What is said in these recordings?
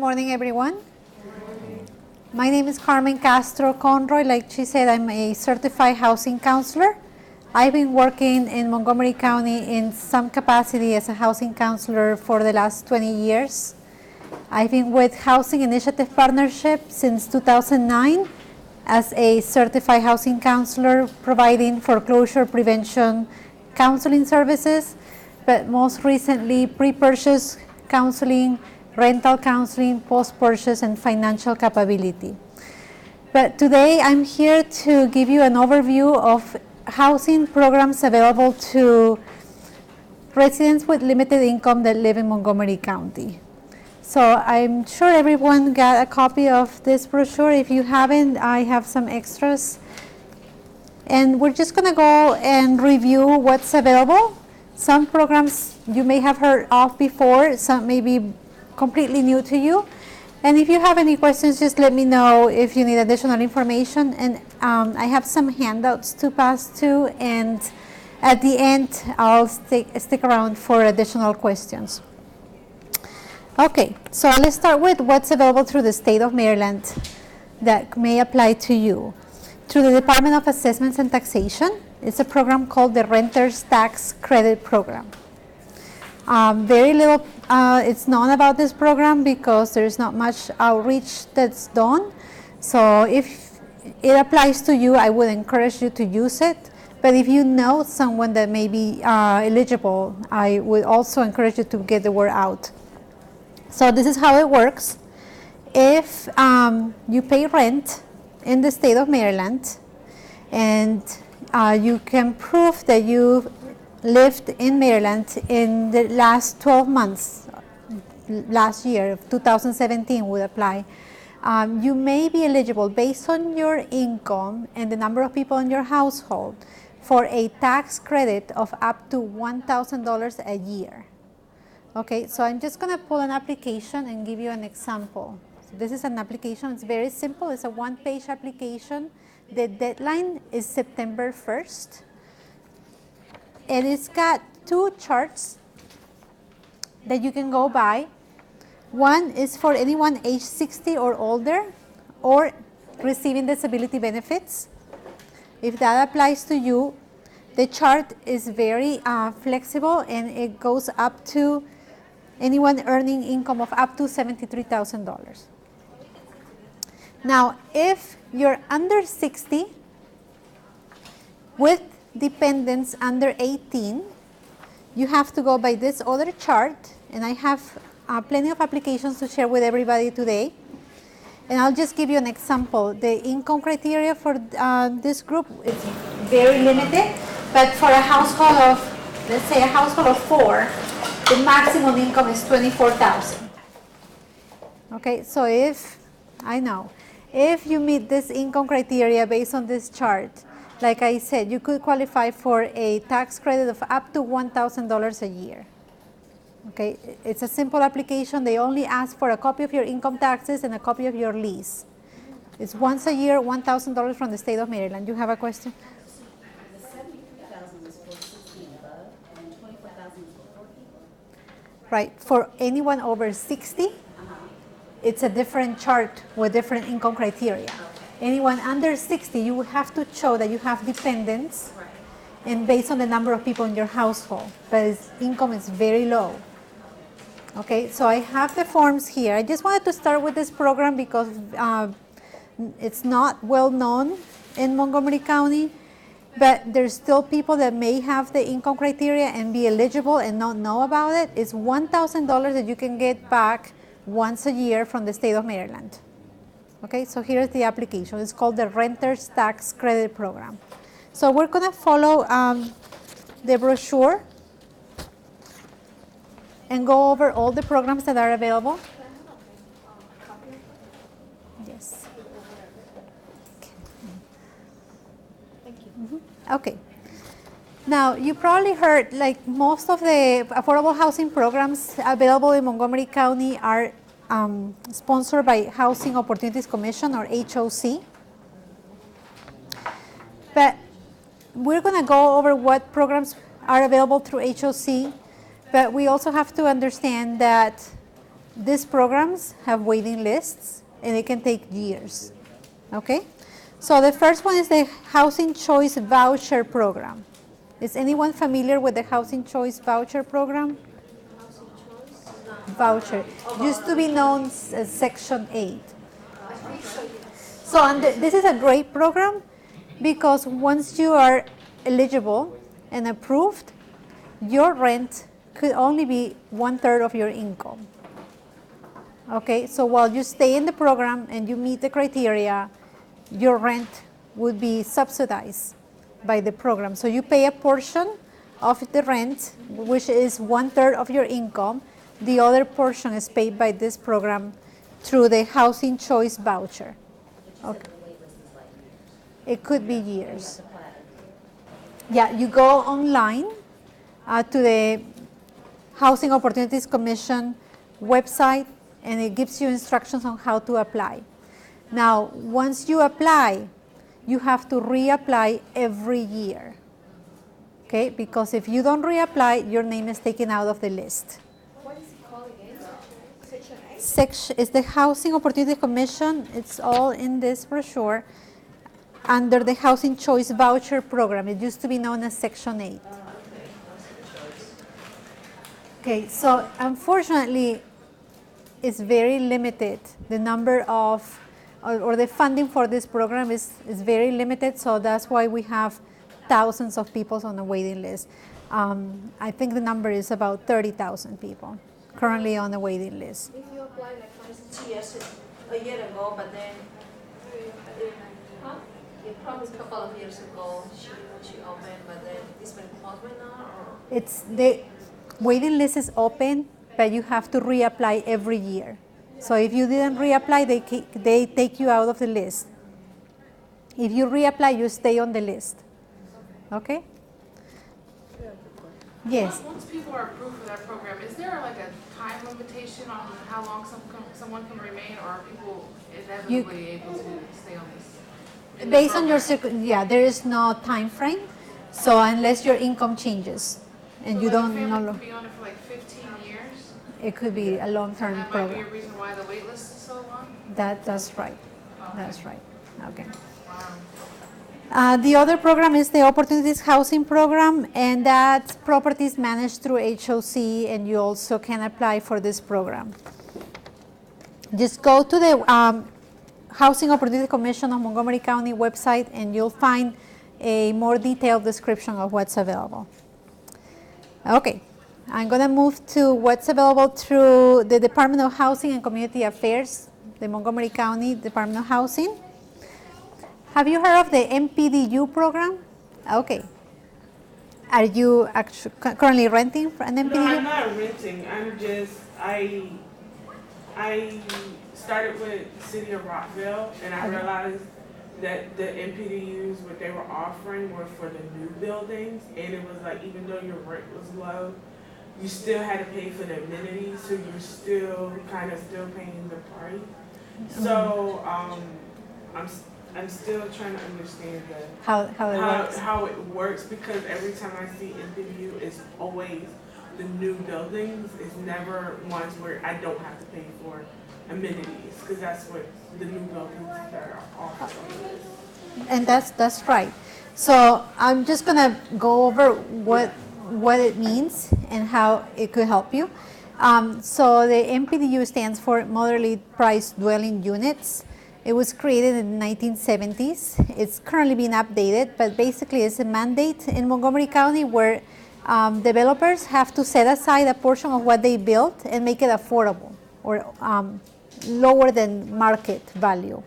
morning, everyone. My name is Carmen Castro Conroy. Like she said, I'm a certified housing counselor. I've been working in Montgomery County in some capacity as a housing counselor for the last 20 years. I've been with Housing Initiative Partnership since 2009 as a certified housing counselor providing foreclosure prevention counseling services, but most recently pre-purchase counseling, rental counseling, post-purchase, and financial capability. But today I'm here to give you an overview of housing programs available to residents with limited income that live in Montgomery County. So I'm sure everyone got a copy of this brochure. If you haven't, I have some extras. And we're just gonna go and review what's available. Some programs you may have heard of before, some may be completely new to you. And if you have any questions, just let me know if you need additional information. And I have some handouts to pass to, and at the end, I'll stick around for additional questions. Okay, so let's start with what's available through the state of Maryland that may apply to you. Through the Department of Assessments and Taxation, it's a program called the Renter's Tax Credit Program. Very little it's known about this program because there's not much outreach that's done. So if it applies to you, I would encourage you to use it. But if you know someone that may be eligible, I would also encourage you to get the word out. So this is how it works. If you pay rent in the state of Maryland and you can prove that you lived in Maryland in the last 12 months, last year, 2017 would apply, you may be eligible based on your income and the number of people in your household for a tax credit of up to $1,000 a year. Okay, so I'm just gonna pull an application and give you an example. So this is an application, it's very simple, it's a one-page application. The deadline is September 1st. And it's got two charts that you can go by. One is for anyone age 60 or older or receiving disability benefits. If that applies to you, the chart is very flexible and it goes up to anyone earning income of up to $73,000. Now, if you're under 60 with dependents under 18, you have to go by this other chart, and I have plenty of applications to share with everybody today. And I'll just give you an example. The income criteria for this group is very limited, but for a household of, let's say a household of 4, the maximum income is $24,000. Okay, so if you meet this income criteria based on this chart, like I said, you could qualify for a tax credit of up to $1,000 a year. Okay, it's a simple application. They only ask for a copy of your income taxes and a copy of your lease. It's once a year, $1,000 from the state of Maryland. You have a question? The $73,000 is for 60 and above, and $24,000 is for 4 people. Right, for anyone over 60, it's a different chart with different income criteria. Anyone under 60, you would have to show that you have dependents, right, and based on the number of people in your household, but its income is very low. Okay, so I have the forms here. I just wanted to start with this program because it's not well known in Montgomery County, but there's still people that may have the income criteria and be eligible and not know about it. It's $1,000 that you can get back once a year from the state of Maryland. Okay, so here's the application. It's called the Renter's Tax Credit Program. So we're going to follow the brochure and go over all the programs that are available. Yes. Thank you. Mm-hmm. Okay. Now, you probably heard, like most of the affordable housing programs available in Montgomery County are sponsored by Housing Opportunities Commission, or HOC. But we're going to go over what programs are available through HOC, but we also have to understand that these programs have waiting lists, and it can take years. Okay? So the first one is the Housing Choice Voucher Program. Is anyone familiar with the Housing Choice Voucher Program? Voucher. Used to be known as Section 8. So this is a great program because once you are eligible and approved, your rent could only be 1/3 of your income. Okay, so while you stay in the program and you meet the criteria, your rent would be subsidized by the program. So you pay a portion of the rent, which is 1/3 of your income. The other portion is paid by this program through the Housing Choice Voucher. Okay. It could be years. Yeah, you go online to the Housing Opportunities Commission website, and it gives you instructions on how to apply. Now, once you apply, you have to reapply every year, okay? Because if you don't reapply, your name is taken out of the list. What is it called again? Section 8? It's the Housing Opportunity Commission. It's all in this brochure under the Housing Choice Voucher Program. It used to be known as Section 8. Okay, so unfortunately, it's very limited. The number of, or the funding for this program is very limited, so that's why we have thousands of people on the waiting list. I think the number is about 30,000 people currently on the waiting list. If you apply, like for instance, a year ago, but then you promised a couple of years ago she opened, but then it's been closed right now, or? It's the waiting list is open, but you have to reapply every year. So if you didn't reapply, they take you out of the list. If you reapply, you stay on the list. Okay? Yes. Once people are approved for that program, is there like a time limitation on how long someone can remain, or are people inevitably able to stay on this? Based on your yeah, there is no time frame. So unless your income changes, and you don't know, Could be on it for like 15 years. it could be a long-term That might be program. a reason why the wait list is so long. That's right. That's right. Okay. Wow. The other program is the Opportunities Housing Program, and that's properties managed through HOC, and you also can apply for this program. Just go to the Housing Opportunity Commission of Montgomery County website, and you'll find a more detailed description of what's available. Okay, I'm going to move to what's available through the Department of Housing and Community Affairs, the Montgomery County Department of Housing. Have you heard of the MPDU program? Okay. Are you actually currently renting for an MPDU? No, I'm not renting. I'm just, I started with City of Rockville, and I realized that the MPDUs, what they were offering were for the new buildings, and it was like, even though your rent was low, you still had to pay for the amenities, so you're still kind of still paying the price. So I'm still trying to understand How it works, because every time I see MPDU, it's always the new buildings. It's never ones where I don't have to pay for amenities, because that's what the new buildings that are offered. And that's right. So I'm just gonna go over what it means and how it could help you. So the MPDU stands for Moderately Priced Dwelling Units. It was created in the 1970s. It's currently being updated, but basically it's a mandate in Montgomery County where developers have to set aside a portion of what they built and make it affordable or lower than market value.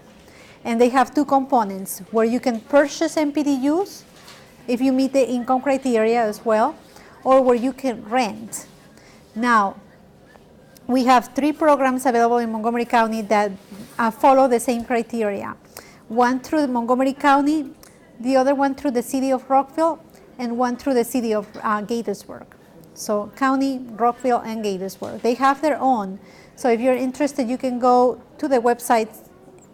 And they have two components where you can purchase MPDUs if you meet the income criteria as well, or where you can rent. Now, we have 3 programs available in Montgomery County that follow the same criteria. One through Montgomery County, the other one through the City of Rockville, and one through the City of Gaithersburg. So County, Rockville, and Gaithersburg. They have their own. So if you're interested, you can go to the website,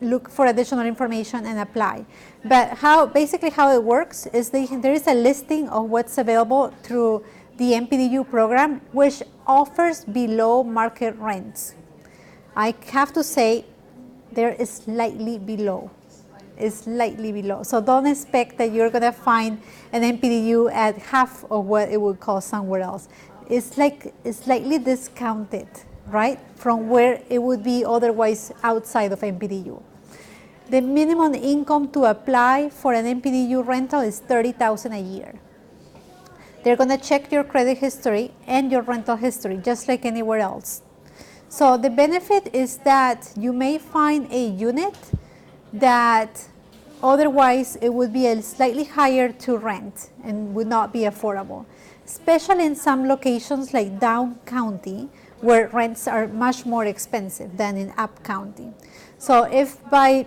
look for additional information, and apply. But basically how it works is there is a listing of what's available through the MPDU program, which offers below market rents. I have to say there is slightly below. It's slightly below. So don't expect that you're gonna find an NPDU at half of what it would cost somewhere else. It's like it's slightly discounted, right, from where it would be otherwise outside of NPDU. The minimum income to apply for an NPDU rental is $30,000 a year. They're gonna check your credit history and your rental history, just like anywhere else. So the benefit is that you may find a unit that otherwise it would be a slightly higher to rent and would not be affordable, especially in some locations like down county where rents are much more expensive than in up county. So if by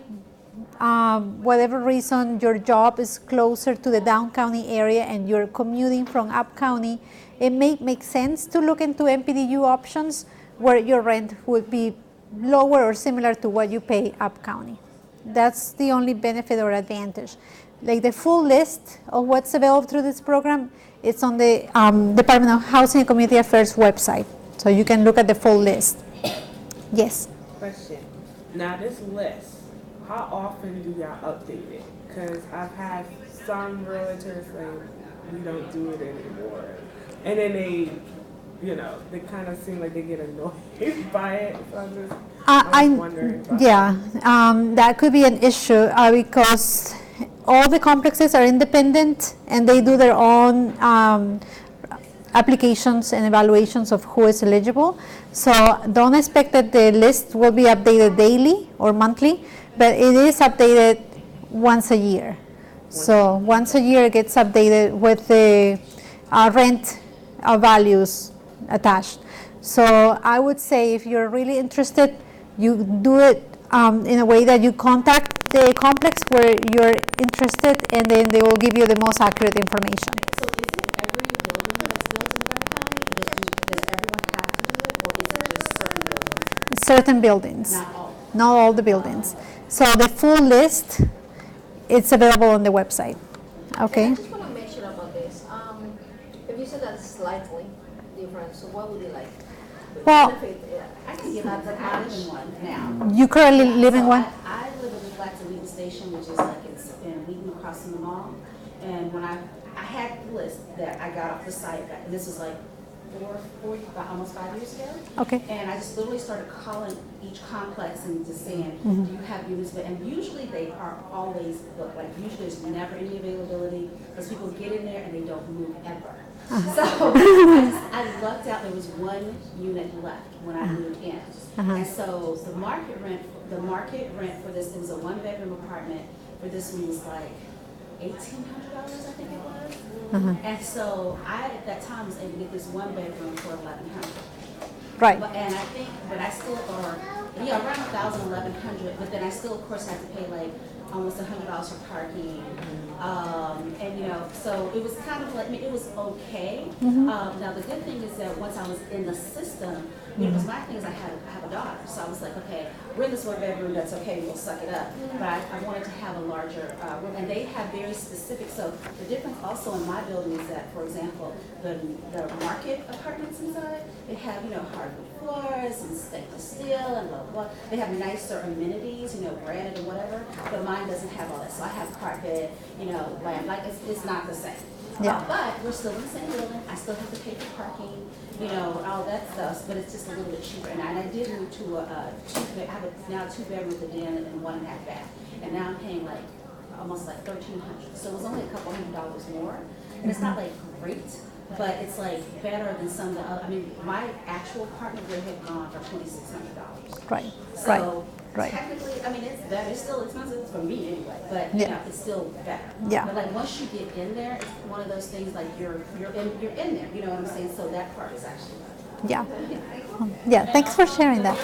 whatever reason your job is closer to the down county area and you're commuting from up county, it may make sense to look into NPDU options where your rent would be lower or similar to what you pay up county. That's the only benefit or advantage. Like the full list of what's available through this program, it's on the Department of Housing and Community Affairs website. So you can look at the full list. Yes. Question. Now this list, how often do y'all update it? Because I've had some realtors say we don't do it anymore. And then they, they kind of seem like they get annoyed by it. So I'm just wondering about that. That could be an issue because all the complexes are independent and they do their own applications and evaluations of who is eligible. So don't expect that the list will be updated daily or monthly, but it is updated once a year. So once a year it gets updated with the rent values attached. So I would say if you're really interested, you do it in a way that you contact the complex where you're interested, and then they will give you the most accurate information. So is it every building that's built in Montgomery County? Does everyone have to do it, or is it just certain buildings? Certain buildings, Not all. not all the buildings. So the full list, it's available on the website. Okay. I just want to mention about this. If you said that's slightly different, so what would you like? Well, I can give out the in one now. you currently live in one? I live in the Flats and Wheaton Station, which is like it's in Wheaton across from the mall. And when I had the list that I got off the site, and this was like almost 5 years ago. Okay. And I just literally started calling each complex and just saying, do you have units? And usually they are always booked. Like usually there's never any availability because people get in there and they don't move ever. So I lucked out. There was one unit left when I moved in, and so the market rent for this, it was a 1-bedroom apartment. For this one was like $1,800, I think it was. And so I at that time was able to get this 1-bedroom for $1,100. Right. And I think, but I still, around $1,000, $1,100. But then I still, of course, had to pay like almost $100 for parking. And so it was kind of like, it was okay. Now the good thing is that once I was in the system, because my thing is I have a daughter, so I was like, okay, we're in this 1-bedroom, that's okay, we'll suck it up. But I wanted to have a larger room, and they have very specific. So the difference also in my building is that, for example, the market apartments inside, they have hardwood floors and stainless steel and blah blah blah. They have nicer amenities, granite and whatever. But mine doesn't have all that. So I have carpet, lamp. Like it's not the same. Yeah. But we're still in the same building. I still have to pay for parking, all that stuff. But it's just a little bit cheaper. And I did move to I have now a 2-bedroom with a den and 1.5 bath. And now I'm paying like almost like $1,300. So it was only a couple $100 more. And it's not like great, but it's like better than some of the other. I mean, my actual apartment would have gone for $2,600. Right. So Right. technically, I mean, it's better. It's still expensive for me anyway, but it's still better. Yeah. But like once you get in there, it's one of those things like you're in there. You know what I'm saying? So that part is actually better. Yeah. Thanks for sharing that.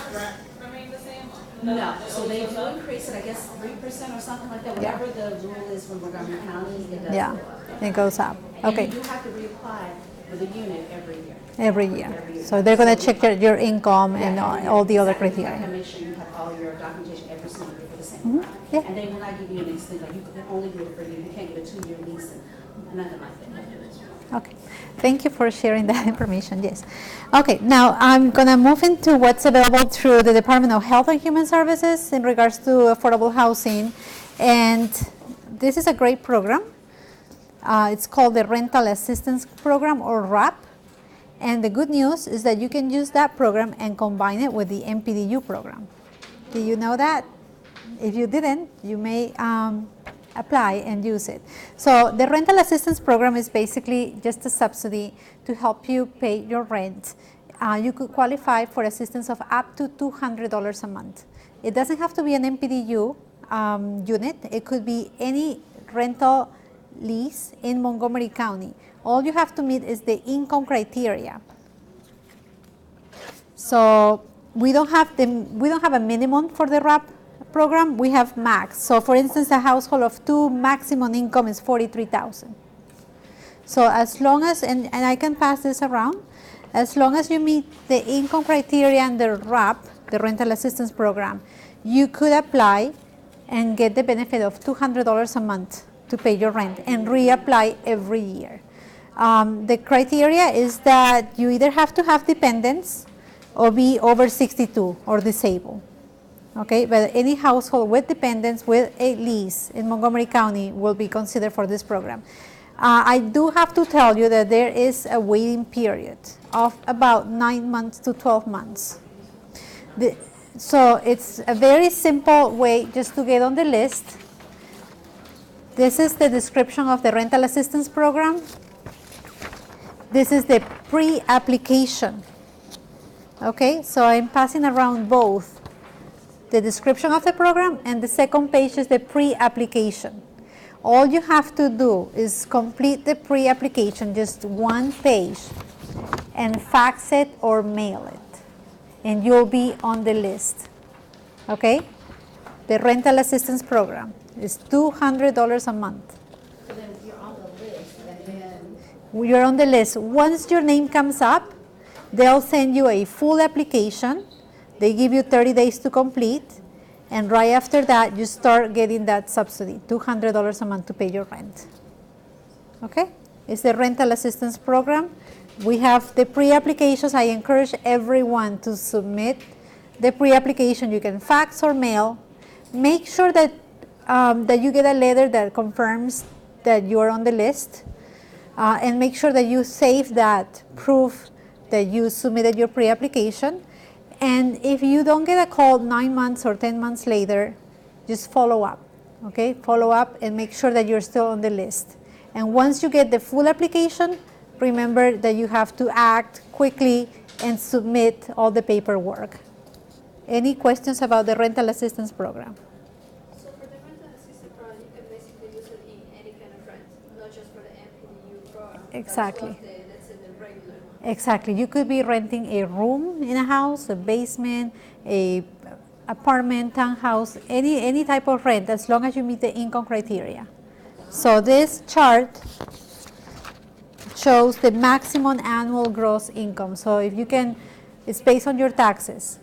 No, so they do increase it, I guess 3% or something like that. Whatever the rule is for Montgomery County, it does Yeah. go up. It goes up. And Okay. you do have to reapply for the unit every year. Every year. So they're going to check your income and all the other Exactly. You have criteria. to make sure you have all your documentation every single year for the same. Yeah. And they will not give you an extension, you can only do it for you, you can't get a 2-year lease and nothing like that. Okay, thank you for sharing that information, yes. Okay, now I'm gonna move into what's available through the Department of Health and Human Services in regards to affordable housing. And this is a great program. It's called the Rental Assistance Program, or RAP. And the good news is that you can use that program and combine it with the MPDU program. Do you know that? If you didn't, you may apply and use it. So the rental assistance program is basically just a subsidy to help you pay your rent. You could qualify for assistance of up to $200 a month. It doesn't have to be an MPDU unit. It could be any rental lease in Montgomery County. All you have to meet is the income criteria. So we don't have a minimum for the RAP program. We have max. So for instance, a household of 2, maximum income is $43,000. So as long as, and I can pass this around, as long as you meet the income criteria and the RAP, the rental assistance program, you could apply and get the benefit of $200 a month to pay your rent and reapply every year. The criteria is that you either have to have dependents or be over 62 or disabled. Okay, but any household with dependents with a lease in Montgomery County will be considered for this program. I do have to tell you that there is a waiting period of about 9 months to 12 months. So it's a very simple way just to get on the list. This is the description of the rental assistance program. This is the pre-application. Okay, so I'm passing around both the description of the program, and the second page is the pre-application. All you have to do is complete the pre-application, just one page, and fax it or mail it, and you'll be on the list. Okay, the rental assistance program is $200 a month. So then you're on the list, and then You're on the list. Once your name comes up, they'll send you a full application. They give you 30 days to complete, and right after that, you start getting that subsidy, $200 a month to pay your rent. Okay? It's the rental assistance program. We have the pre-applications. I encourage everyone to submit the pre-application. You can fax or mail. Make sure that that you get a letter that confirms that you are on the list, and make sure that you save that proof that you submitted your pre-application. And if you don't get a call 9 months or 10 months later, just follow up, okay? Follow up and make sure that you're still on the list. And once you get the full application, remember that you have to act quickly and submit all the paperwork. Any questions about the rental assistance program? So for the rental assistance program, you can basically use it in any kind of rent, not just for the MPDU program. Exactly. That's what let's say the regular. Exactly. You could be renting a room in a house, a basement, a apartment, townhouse, any type of rent, as long as you meet the income criteria. So this chart shows the maximum annual gross income. So if you can, it's based on your taxes.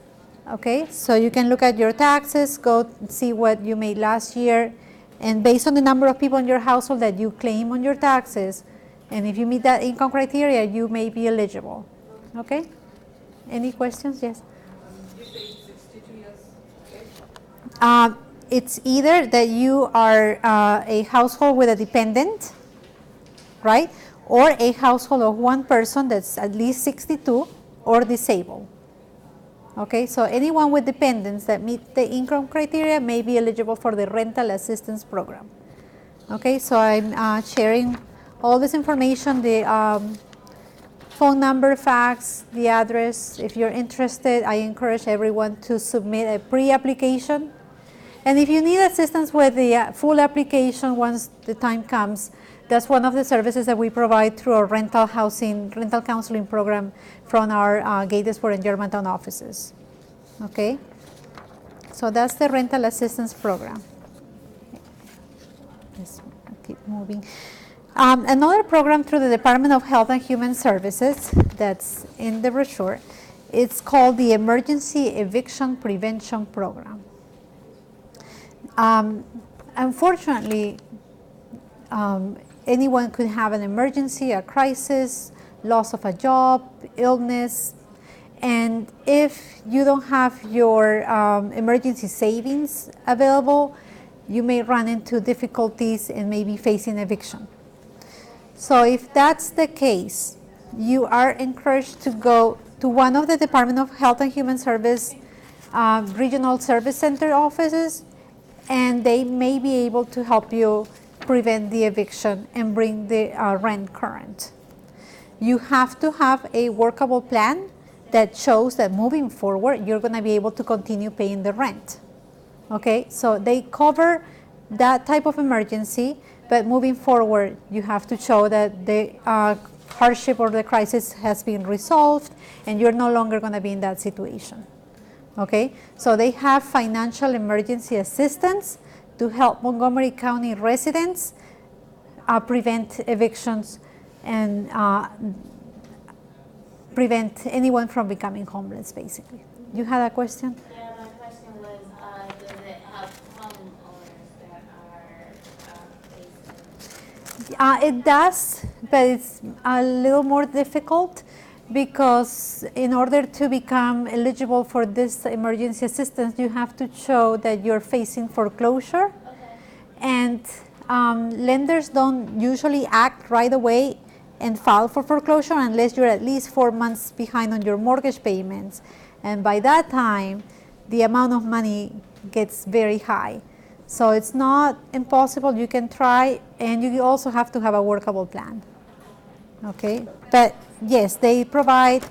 Okay, so you can look at your taxes, go see what you made last year, and based on the number of people in your household that you claim on your taxes, and if you meet that income criteria, you may be eligible. Okay? Any questions? Yes? You say 62 years. It's either that you are a household with a dependent, right? Or a household of one person that's at least 62 or disabled. Okay, so anyone with dependents that meet the income criteria may be eligible for the rental assistance program. Okay, so I'm sharing all this information, the phone number, fax, the address. If you're interested, I encourage everyone to submit a pre-application. And if you need assistance with the full application once the time comes, that's one of the services that we provide through our rental counseling program from our Gatesburg and Germantown offices. Okay? So that's the rental assistance program. Let's keep moving. Another program through the Department of Health and Human Services that's in the brochure, it's called the Emergency Eviction Prevention Program. Unfortunately, anyone could have an emergency, a crisis, loss of a job, illness, and if you don't have your emergency savings available, you may run into difficulties and maybe facing eviction. So if that's the case, you are encouraged to go to one of the Department of Health and Human Service regional service center offices, and they may be able to help you prevent the eviction and bring the rent current. You have to have a workable plan that shows that moving forward, you're going to be able to continue paying the rent. Okay, so they cover that type of emergency, but moving forward, you have to show that the hardship or the crisis has been resolved and you're no longer going to be in that situation. Okay, so they have financial emergency assistance to help Montgomery County residents prevent evictions and prevent anyone from becoming homeless, basically. You had a question? Yeah, my question was, does it have homeowners that are facing? It does, but it's a little more difficult because in order to become eligible for this emergency assistance, you have to show that you're facing foreclosure. Okay. And lenders don't usually act right away and file for foreclosure unless you're at least 4 months behind on your mortgage payments. And by that time, the amount of money gets very high. So it's not impossible. You can try, and you also have to have a workable plan. Okay, but yes, they provide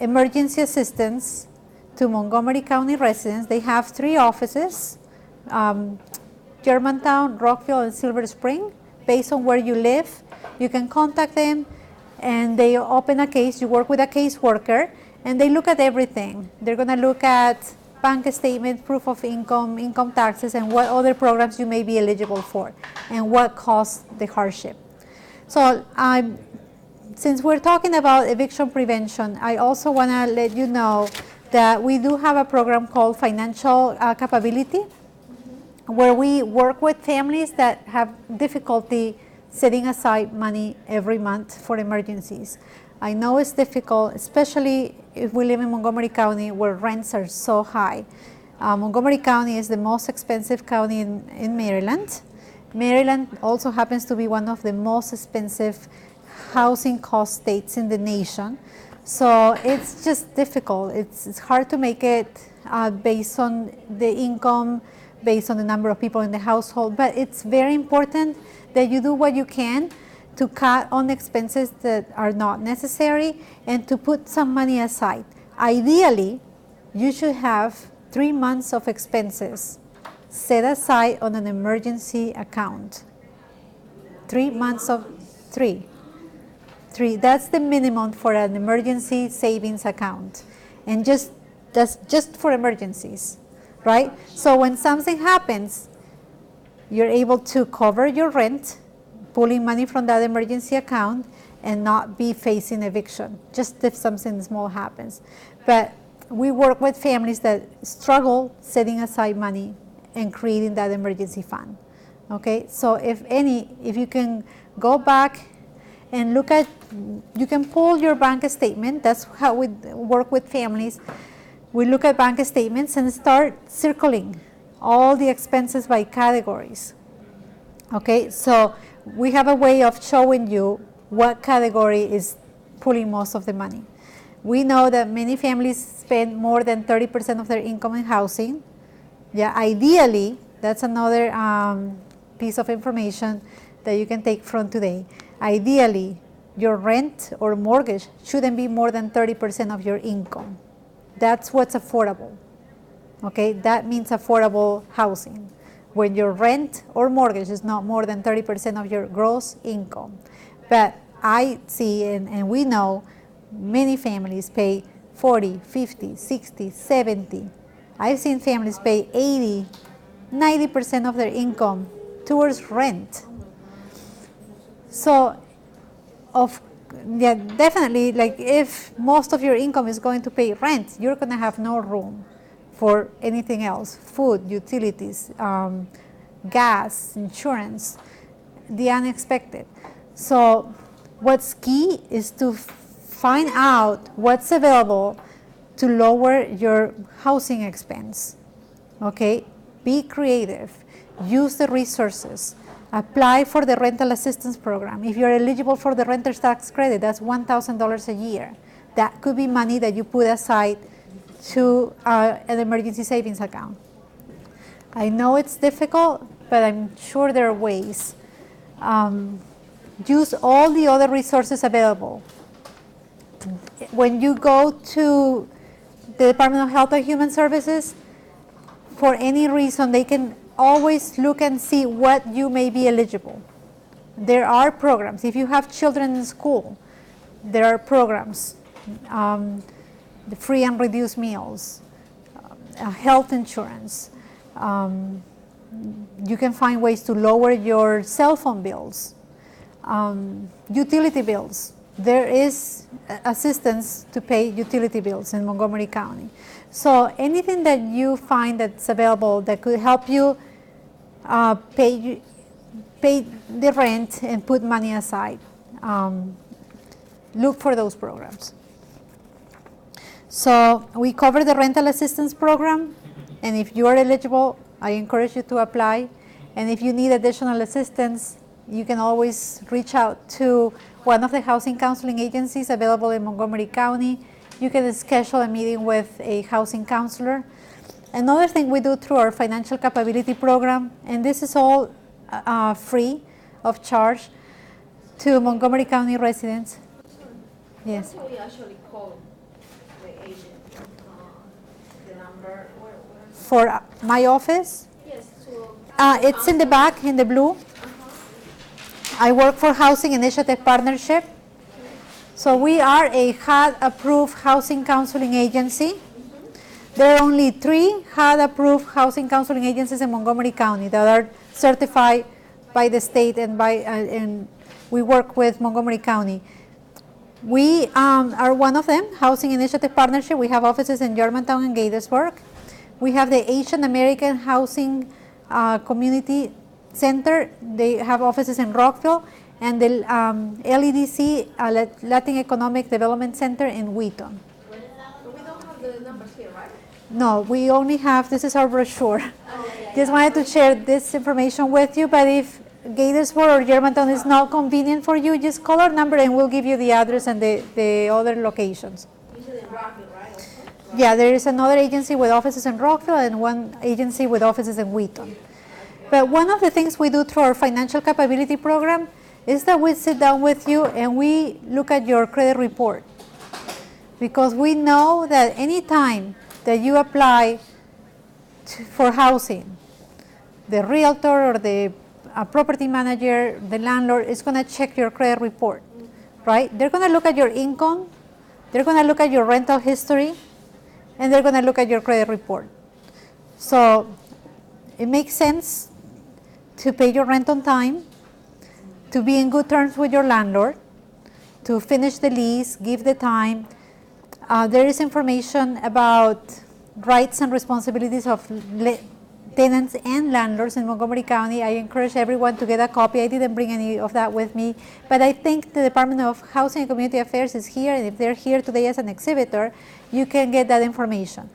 emergency assistance to Montgomery County residents. They have 3 offices, Germantown, Rockville, and Silver Spring. Based on where you live, you can contact them and they open a case. You work with a caseworker and they look at everything. They're going to look at bank statement, proof of income, income taxes, and what other programs you may be eligible for and what caused the hardship. So since we're talking about eviction prevention, I also want to let you know that we do have a program called Financial Capability, where we work with families that have difficulty setting aside money every month for emergencies. I know it's difficult, especially if we live in Montgomery County where rents are so high. Montgomery County is the most expensive county in Maryland. Maryland also happens to be one of the most expensive housing cost states in the nation. So it's just difficult. It's hard to make it based on the income, based on the number of people in the household, but it's very important that you do what you can to cut on expenses that are not necessary and to put some money aside. Ideally, you should have 3 months of expenses set aside on an emergency account. 3 months of three. That's the minimum for an emergency savings account, and that's just for emergencies. Right? So when something happens, you're able to cover your rent, pulling money from that emergency account, and not be facing eviction, just if something small happens. But we work with families that struggle setting aside money and creating that emergency fund. Okay, so if you can go back and look at, you can pull your bank statement. That's how we work with families. We look at bank statements and start circling all the expenses by categories. Okay, so we have a way of showing you what category is pulling most of the money. We know that many families spend more than 30% of their income in housing. Yeah, ideally, that's another piece of information that you can take from today. Ideally, your rent or mortgage shouldn't be more than 30% of your income. That's what's affordable. Okay, that means affordable housing. When your rent or mortgage is not more than 30% of your gross income. But I see and we know many families pay 40, 50, 60, 70. I've seen families pay 80, 90% of their income towards rent. So definitely, like if most of your income is going to pay rent, you're going to have no room for anything else, food, utilities, gas, insurance, the unexpected. So what's key is to find out what's available to lower your housing expense. Okay, be creative, use the resources, apply for the rental assistance program. If you're eligible for the renter's tax credit, that's $1,000 a year. That could be money that you put aside to an emergency savings account. I know it's difficult, but I'm sure there are ways. Use all the other resources available. When you go to the Department of Health and Human Services, for any reason, they can always look and see what you may be eligible. There are programs. If you have children in school, there are programs. The free and reduced meals, health insurance. You can find ways to lower your cell phone bills, utility bills. There is assistance to pay utility bills in Montgomery County. So anything that you find that's available that could help you pay the rent and put money aside, look for those programs. So we cover the rental assistance program, and if you are eligible, I encourage you to apply. And if you need additional assistance, you can always reach out to one of the housing counseling agencies available in Montgomery County. You can schedule a meeting with a housing counselor. Another thing we do through our financial capability program, and this is all free of charge to Montgomery County residents. Yes. That's how we actually call the agent, the number, For my office, yes, so. it's in the back in the blue. I work for Housing Initiative Partnership. So we are a HUD-approved housing counseling agency. There are only 3 HUD-approved housing counseling agencies in Montgomery County that are certified by the state, and and we work with Montgomery County. We are one of them, Housing Initiative Partnership. We have offices in Germantown and Gaithersburg. We have the Asian American Housing Community Center. They have offices in Rockville, and the LEDC, Latin Economic Development Center in Wheaton. But we don't have the numbers here, right? No, we only have, this is our brochure. Just wanted to share this information with you, but if Gaithersburg or Germantown is not convenient for you, just call our number and we'll give you the address and the other locations. Usually in Rockville, right? Also? Yeah, there is another agency with offices in Rockville and one agency with offices in Wheaton. But one of the things we do through our financial capability program is that we sit down with you and we look at your credit report. Because we know that any time that you apply for housing, the realtor or the property manager, the landlord is going to check your credit report, right? They're going to look at your income, they're going to look at your rental history, and they're going to look at your credit report. So it makes sense to pay your rent on time, to be in good terms with your landlord, to finish the lease, give the time. There is information about rights and responsibilities of tenants and landlords in Montgomery County. I encourage everyone to get a copy. I didn't bring any of that with me, but I think the Department of Housing and Community Affairs is here, and if they're here today as an exhibitor, you can get that information.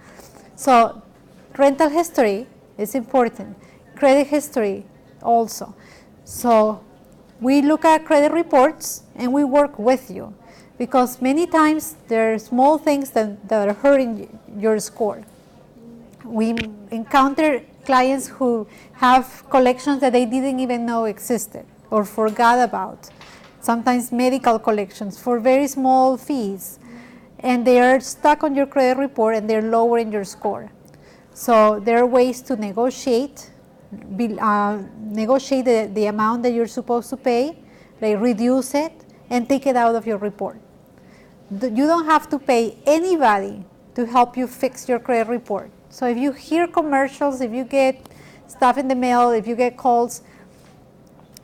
So rental history is important. Credit history also. So we look at credit reports and we work with you, because many times there are small things that are hurting your score. We encounter clients who have collections that they didn't even know existed or forgot about. Sometimes medical collections for very small fees, and they are stuck on your credit report and they're lowering your score. So there are ways to negotiate the amount that you're supposed to pay, like reduce it and take it out of your report. You don't have to pay anybody to help you fix your credit report. So if you hear commercials, if you get stuff in the mail, if you get calls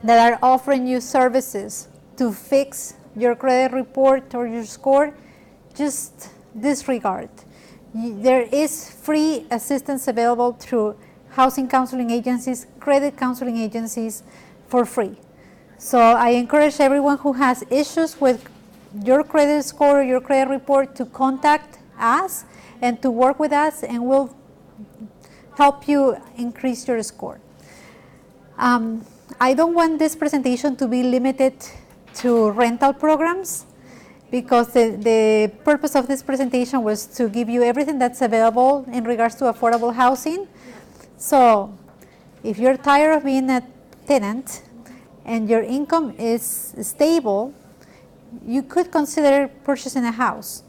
that are offering you services to fix your credit report or your score, just disregard. There is free assistance available through housing counseling agencies, credit counseling agencies for free. So I encourage everyone who has issues with your credit score or your credit report to contact us and to work with us, and we'll help you increase your score. I don't want this presentation to be limited to rental programs, because the purpose of this presentation was to give you everything that's available in regards to affordable housing. So if you're tired of being a tenant and your income is stable, you could consider purchasing a house.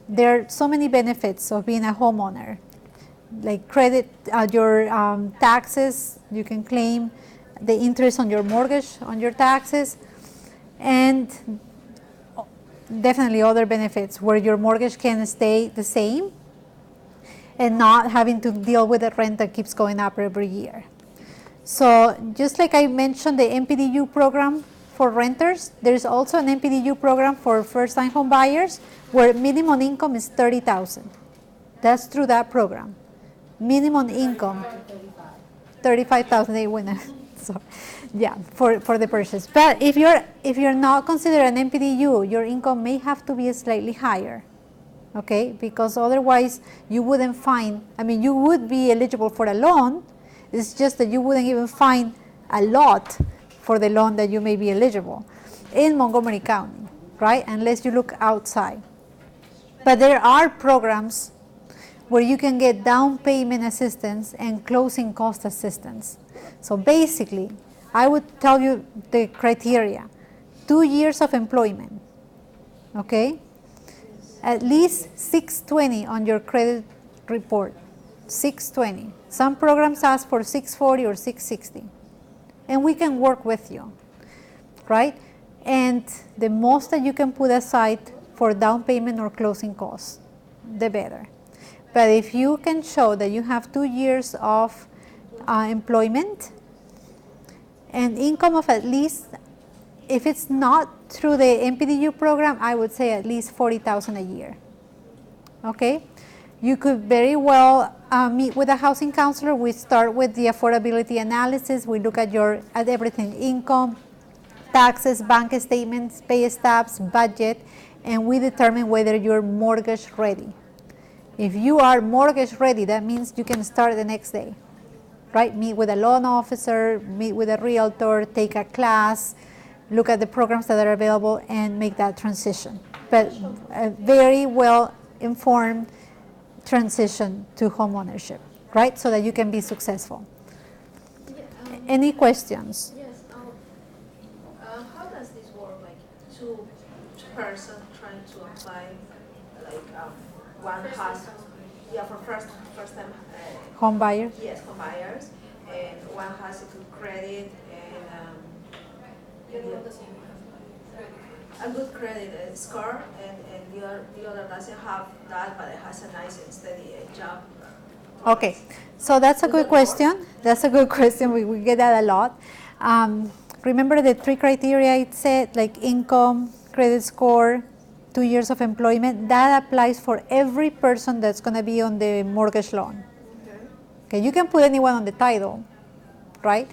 There are so many benefits of being a homeowner, like credit, your taxes, you can claim the interest on your mortgage, on your taxes, and definitely other benefits where your mortgage can stay the same and not having to deal with the rent that keeps going up every year. So just like I mentioned the MPDU program for renters, there's also an MPDU program for first-time home buyers where minimum income is $30,000. That's through that program. Minimum income, $35,000 they win. So, yeah, for the purchase. But if you're not considered an MPDU, your income may have to be slightly higher, okay? Because otherwise you wouldn't find, I mean, you would be eligible for a loan. It's just that you wouldn't even find a lot for the loan that you may be eligible in Montgomery County, right? Unless you look outside. But there are programs where you can get down payment assistance and closing cost assistance. So basically, I would tell you the criteria. 2 years of employment, okay? At least 620 on your credit report, 620. Some programs ask for 640 or 660. And we can work with you, right? And the most that you can put aside for down payment or closing costs, the better. But if you can show that you have 2 years of employment and income of at least, if it's not through the MPDU program, I would say at least $40,000 a year, okay? You could very well meet with a housing counselor. We start with the affordability analysis. We look at everything, income, taxes, bank statements, pay stubs, budget, and we determine whether you're mortgage ready. If you are mortgage ready, that means you can start the next day, right? Meet with a loan officer, meet with a realtor, take a class, look at the programs that are available, and make that transition. But a very well informed transition to home ownership, right? So that you can be successful. Yeah, Any questions? yes. How does this work? Like two person trying to apply, like one has, yeah, for first time. Home buyer? Yes, home buyers, and one has a good credit and a good credit score, and the other doesn't have that, but it has a nice and steady job. Okay, so that's a good question. That's a good question. We get that a lot. Remember the 3 criteria it said, like income, credit score, 2 years of employment. That applies for every person that's going to be on the mortgage loan. Okay, you can put anyone on the title, right?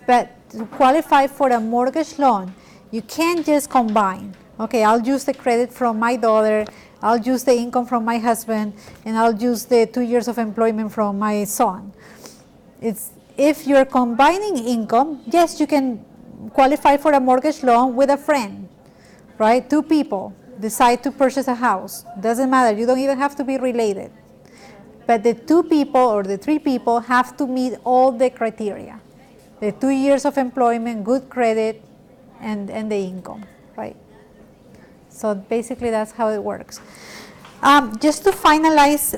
But to qualify for a mortgage loan, you can't just combine. Okay, I'll use the credit from my daughter, I'll use the income from my husband, and I'll use the 2 years of employment from my son. If you're combining income, yes, you can qualify for a mortgage loan with a friend, right? 2 people decide to purchase a house. Doesn't matter, you don't even have to be related. But the 2 people or the 3 people have to meet all the criteria. The 2 years of employment, good credit, and the income, right? So basically that's how it works. Just to finalize,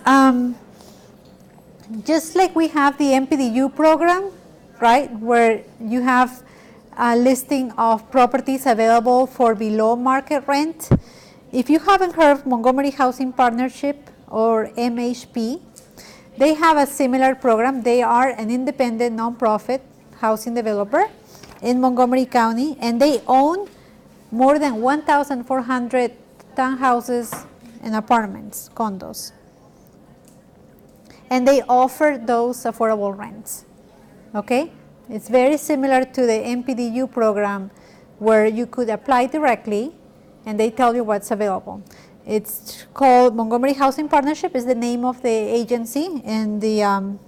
just like we have the MPDU program, right, where you have a listing of properties available for below market rent. If you haven't heard of Montgomery Housing Partnership or MHP, they have a similar program. They are an independent nonprofit housing developer in Montgomery County, and they own more than 1,400 townhouses and apartments, condos. and they offer those affordable rents. Okay? It's very similar to the MPDU program where you could apply directly and they tell you what's available. It's called Montgomery Housing Partnership is the name of the agency, and the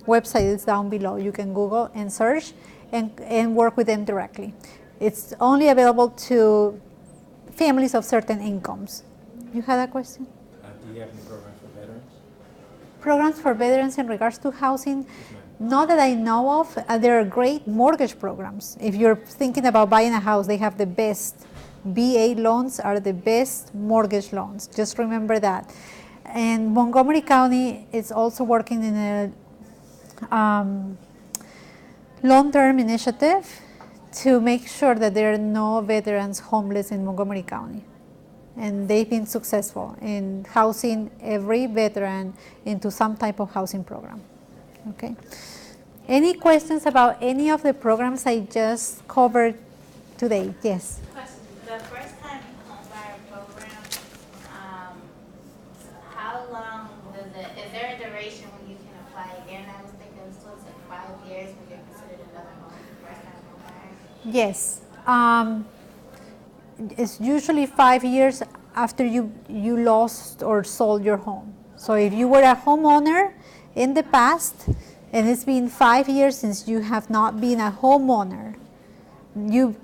website is down below. You can Google and search and work with them directly. It's only available to families of certain incomes. You had a question? Do you have any programs for veterans? Programs for veterans in regards to housing? Not that I know of. There are great mortgage programs. If you're thinking about buying a house, they have the best. VA loans are the best mortgage loans. Just remember that. And Montgomery County is also working in a long-term initiative to make sure that there are no veterans homeless in Montgomery County. And they've been successful in housing every veteran into some type of housing program. Okay. Any questions about any of the programs I just covered today? Yes. Question, the first time homebuyer program, how long does it, is there a duration when you can apply again? I was thinking it was supposed to take 5 years when you're considered another home, first time homebuyer. Yes. It's usually 5 years after you lost or sold your home. So if you were a homeowner in the past, and it's been 5 years since you have not been a homeowner, you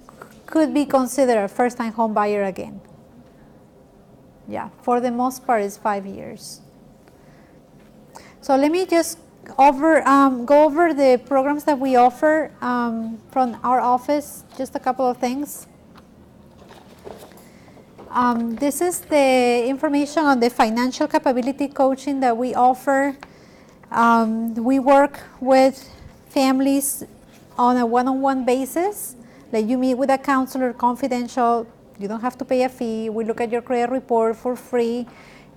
could be considered a first-time home buyer again. Yeah, for the most part, it's 5 years. So let me just go over the programs that we offer from our office, just a couple of things. This is the information on the financial capability coaching that we offer. We work with families on a one-on-one basis. Like you meet with a counselor, confidential. You don't have to pay a fee. We look at your credit report for free,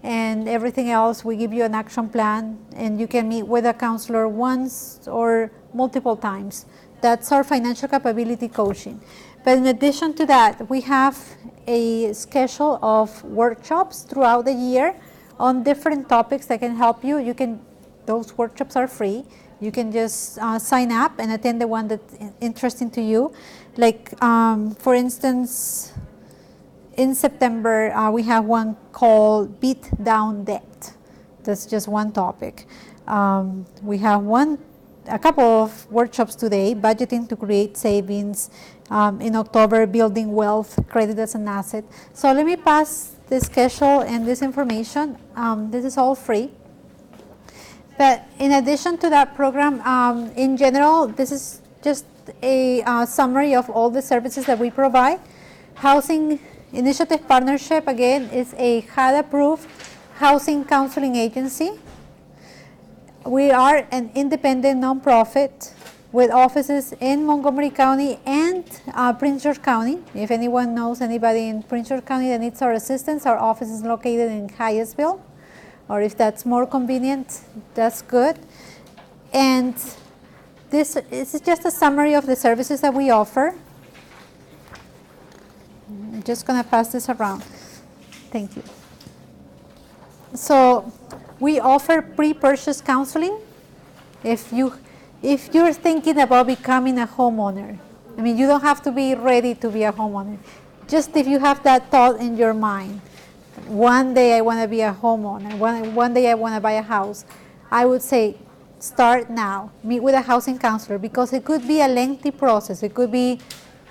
and everything else. We give you an action plan, and you can meet with a counselor once or multiple times. That's our financial capability coaching. But in addition to that, we have a schedule of workshops throughout the year on different topics that can help you. Those workshops are free. You can just sign up and attend the one that's interesting to you. Like, for instance, in September, we have one called Beat Down Debt. That's just one topic. We have a couple of workshops today, budgeting to create savings. In October, building wealth, credit as an asset. So let me pass the schedule and this information. This is all free. But in addition to that program, in general, this is just a summary of all the services that we provide. Housing Initiative Partnership, again, is a HUD-approved housing counseling agency. We are an independent nonprofit with offices in Montgomery County and Prince George County. If anyone knows anybody in Prince George County that needs our assistance, our office is located in Hyattsville, or if that's more convenient, that's good. And this is just a summary of the services that we offer. I'm just going to pass this around. Thank you. So we offer pre-purchase counseling. If you're thinking about becoming a homeowner, I mean, you don't have to be ready to be a homeowner. Just if you have that thought in your mind, one day I want to be a homeowner, one day I want to buy a house, I would say start now. Meet with a housing counselor, because it could be a lengthy process. It could be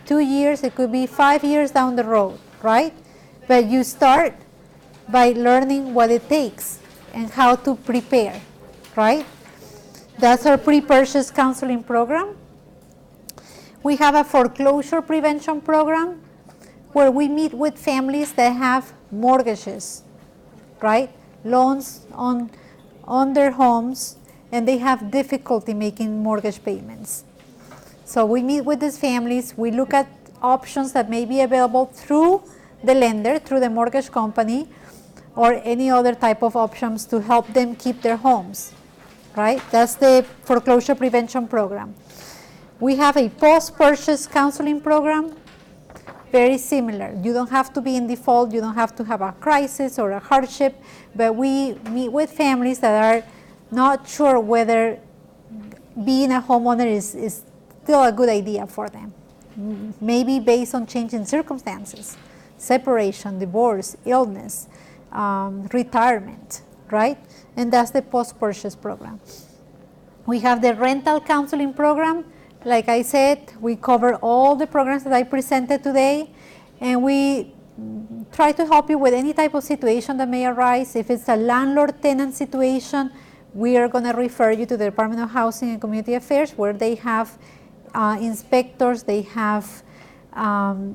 2 years, it could be 5 years down the road, right? But you start by learning what it takes and how to prepare, right? That's our pre-purchase counseling program. We have a foreclosure prevention program where we meet with families that have mortgages, right? Loans on their homes, and they have difficulty making mortgage payments. So we meet with these families. We look at options that may be available through the lender, through the mortgage company, or any other type of options to help them keep their homes, right? That's the foreclosure prevention program. We have a post-purchase counseling program, very similar. You don't have to be in default, you don't have to have a crisis or a hardship, but we meet with families that are not sure whether being a homeowner is still a good idea for them. Maybe based on changing circumstances, separation, divorce, illness, retirement, right? And that's the post-purchase program. We have the rental counseling program. Like I said, we cover all the programs that I presented today, and we try to help you with any type of situation that may arise. If it's a landlord-tenant situation, we are going to refer you to the Department of Housing and Community Affairs, where they have inspectors, they have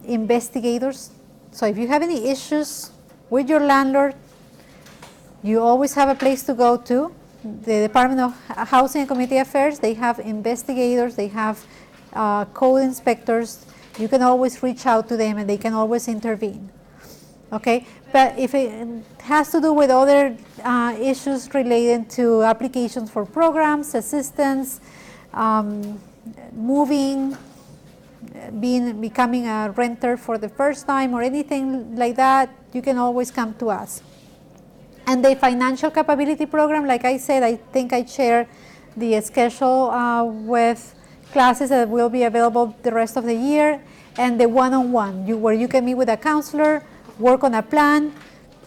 investigators. So if you have any issues with your landlord, you always have a place to go to. The Department of Housing and Community Affairs, they have investigators, they have code inspectors. You can always reach out to them and they can always intervene. Okay, but if it has to do with other issues related to applications for programs, assistance, moving, becoming a renter for the first time or anything like that, you can always come to us. And the financial capability program, like I said, I think I shared the schedule with classes that will be available the rest of the year, and the one-on-one, where you can meet with a counselor, work on a plan.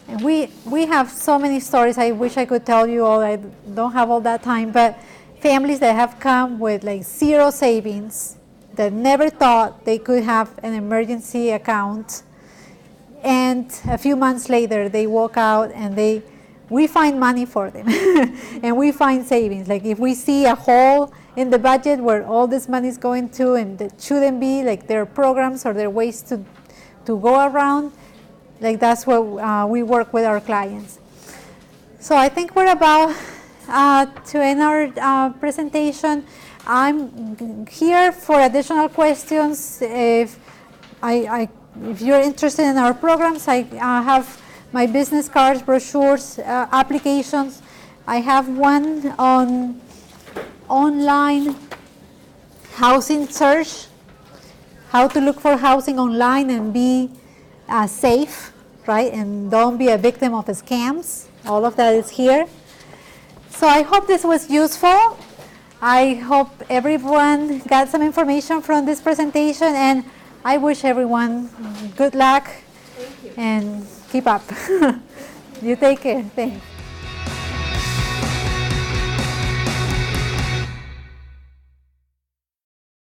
And we have so many stories. I wish I could tell you all. I don't have all that time, but families that have come with like zero savings, that never thought they could have an emergency account, and a few months later they walk out and we find money for them and we find savings. Like if we see a hole in the budget where all this money is going to, and that shouldn't be, like their programs or their ways to go around, like that's what we work with our clients. So I think we're about to end our presentation. I'm here for additional questions. If you're interested in our programs, I have my business cards, brochures, applications. I have one on online housing search, how to look for housing online and be safe, right? And don't be a victim of scams. All of that is here. So I hope this was useful. I hope everyone got some information from this presentation, and I wish everyone good luck and keep up. You take care. Thanks.